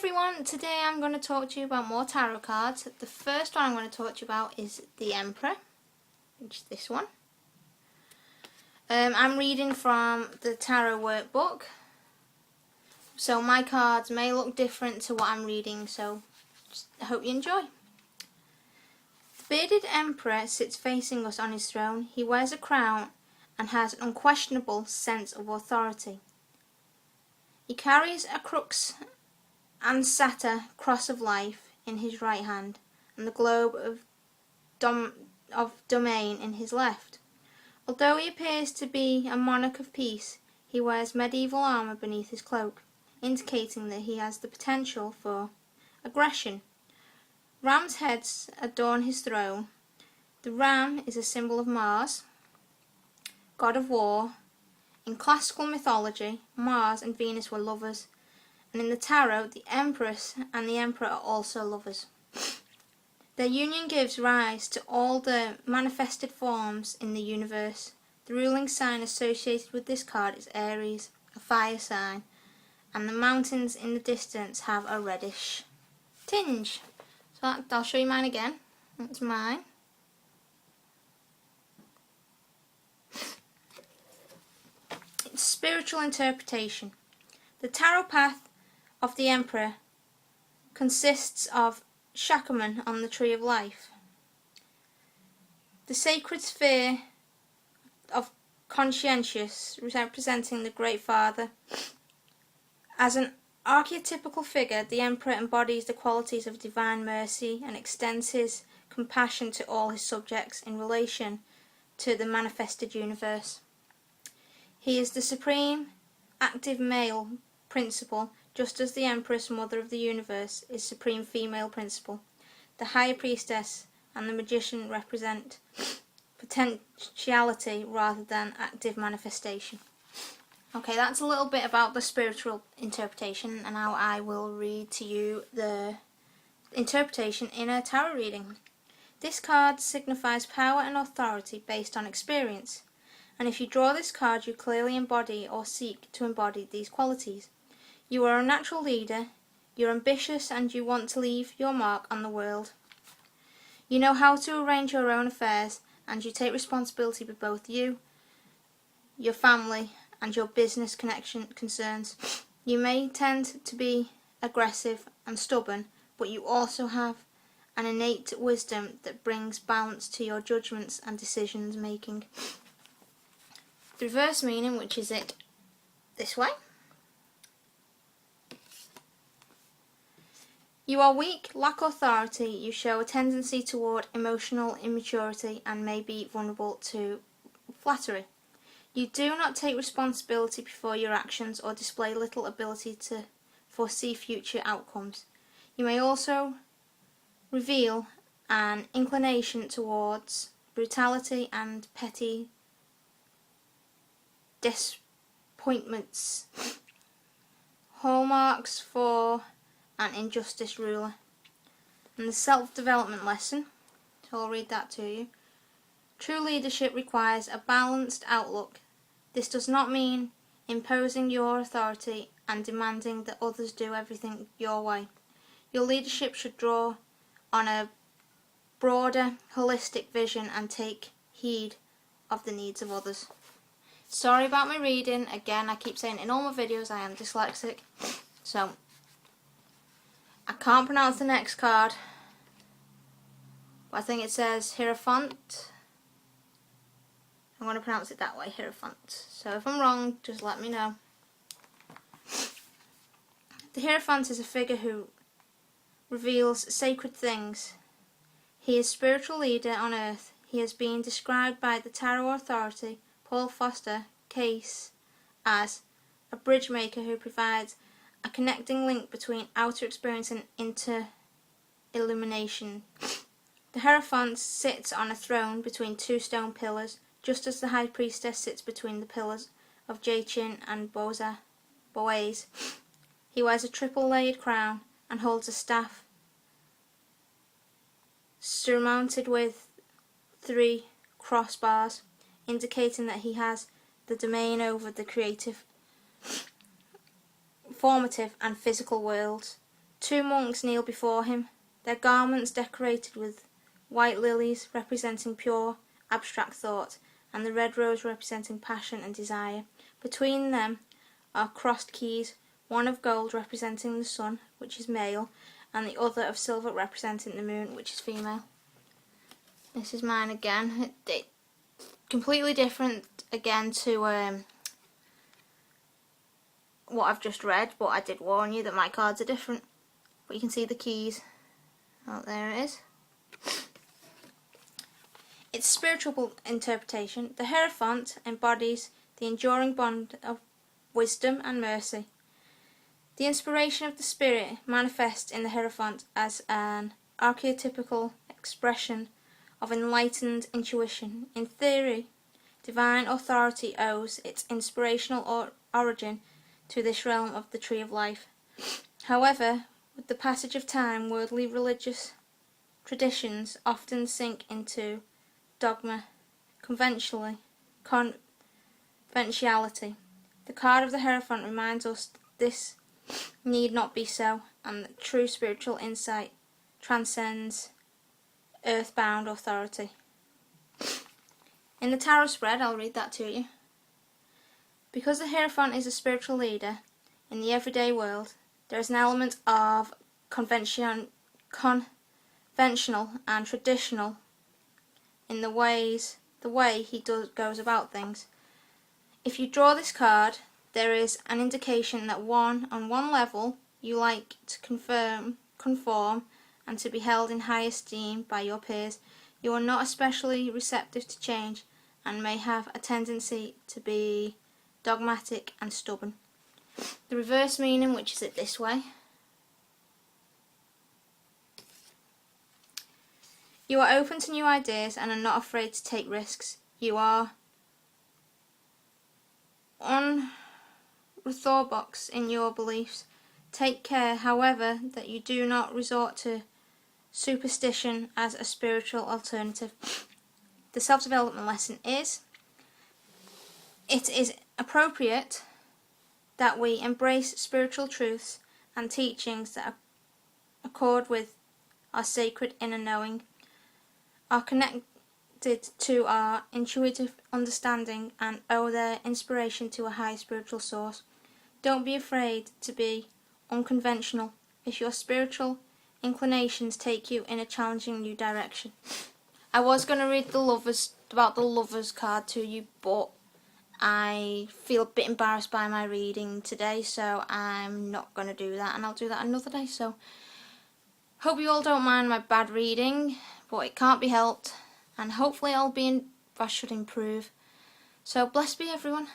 everyone, today I'm going to talk to you about more tarot cards. The first one I'm going to talk to you about is the Emperor, which is this one. I'm reading from the tarot workbook, so my cards may look different to what I'm reading, so I hope you enjoy. The bearded Emperor sits facing us on his throne. He wears a crown and has an unquestionable sense of authority. He carries a crux and satyr cross of life in his right hand, and the globe of domain in his left. Although he appears to be a monarch of peace, he wears medieval armour beneath his cloak, indicating that he has the potential for aggression. Ram's heads adorn his throne. The ram is a symbol of Mars, god of war. In classical mythology, Mars and Venus were lovers, and in the tarot, the Empress and the Emperor are also lovers. Their union gives rise to all the manifested forms in the universe. The ruling sign associated with this card is Aries, a fire sign, and the mountains in the distance have a reddish tinge. So I'll show you mine again. That's mine. It's spiritual interpretation. The tarot path of the Emperor consists of Shacaman on the Tree of Life, the sacred sphere of Conscientious representing the Great Father. As an archetypical figure, the Emperor embodies the qualities of divine mercy and extends his compassion to all his subjects in relation to the manifested universe. He is the supreme active male principle, just as the Empress, Mother of the Universe, is supreme female principle. The High Priestess and the Magician represent potentiality rather than active manifestation. Okay, that's a little bit about the spiritual interpretation, and now I will read to you the interpretation in a tarot reading. This card signifies power and authority based on experience, and if you draw this card, you clearly embody or seek to embody these qualities. You are a natural leader, you're ambitious, and you want to leave your mark on the world. You know how to arrange your own affairs, and you take responsibility for both you, your family, and your business concerns. You may tend to be aggressive and stubborn, but you also have an innate wisdom that brings balance to your judgments and decisions making. The reverse meaning, which is it this way. You are weak, lack authority, you show a tendency toward emotional immaturity and may be vulnerable to flattery. You do not take responsibility for your actions or display little ability to foresee future outcomes. You may also reveal an inclination towards brutality and petty disappointments, hallmarks for an injustice ruler. And the self-development lesson, so I'll read that to you. True leadership requires a balanced outlook. This does not mean imposing your authority and demanding that others do everything your way. Your leadership should draw on a broader, holistic vision and take heed of the needs of others. Sorry about my reading. Again, I keep saying in all my videos I am dyslexic, so I can't pronounce the next card, but I think it says hierophant. I'm going to pronounce it that way, hierophant. So if I'm wrong, just let me know. The hierophant is a figure who reveals sacred things. He is spiritual leader on earth. He has been described by the tarot authority Paul Foster Case as a bridge maker who provides a connecting link between outer experience and inner illumination. The hierophant sits on a throne between two stone pillars, just as the High Priestess sits between the pillars of Jachin and Boaz. He wears a triple-layered crown and holds a staff surmounted with 3 crossbars, indicating that he has the domain over the creative, formative and physical worlds. 2 monks kneel before him, their garments decorated with white lilies representing pure, abstract thought, and the red rose representing passion and desire. Between them are crossed keys, one of gold representing the sun, which is male, and the other of silver representing the moon, which is female. This is mine again. It's completely different again to what I've just read, but I did warn you that my cards are different. But you can see the keys. Oh, there it is. Its spiritual interpretation. The hierophant embodies the enduring bond of wisdom and mercy. The inspiration of the spirit manifests in the hierophant as an archetypical expression of enlightened intuition. In theory, divine authority owes its inspirational origin to this realm of the Tree of Life. However, with the passage of time, worldly religious traditions often sink into dogma, conventionality. The card of the hierophant reminds us that this need not be so, and that true spiritual insight transcends earthbound authority. In the tarot spread, I'll read that to you. Because the hierophant is a spiritual leader in the everyday world, there is an element of conventional and traditional in the way he goes about things. If you draw this card, there is an indication that on one level you like to conform and to be held in high esteem by your peers. You are not especially receptive to change and may have a tendency to be dogmatic and stubborn. The reverse meaning, which is it this way. You are open to new ideas and are not afraid to take risks. You are unorthodox in your beliefs. Take care, however, that you do not resort to superstition as a spiritual alternative. The self-development lesson is: it is appropriate that we embrace spiritual truths and teachings that accord with our sacred inner knowing, are connected to our intuitive understanding, and owe their inspiration to a high spiritual source. Don't be afraid to be unconventional if your spiritual inclinations take you in a challenging new direction. I was going to read the lovers card to you, but I feel a bit embarrassed by my reading today, so I'm not going to do that, and I'll do that another day. So hope you all don't mind my bad reading, but it can't be helped, and hopefully I should improve. So blessed be everyone.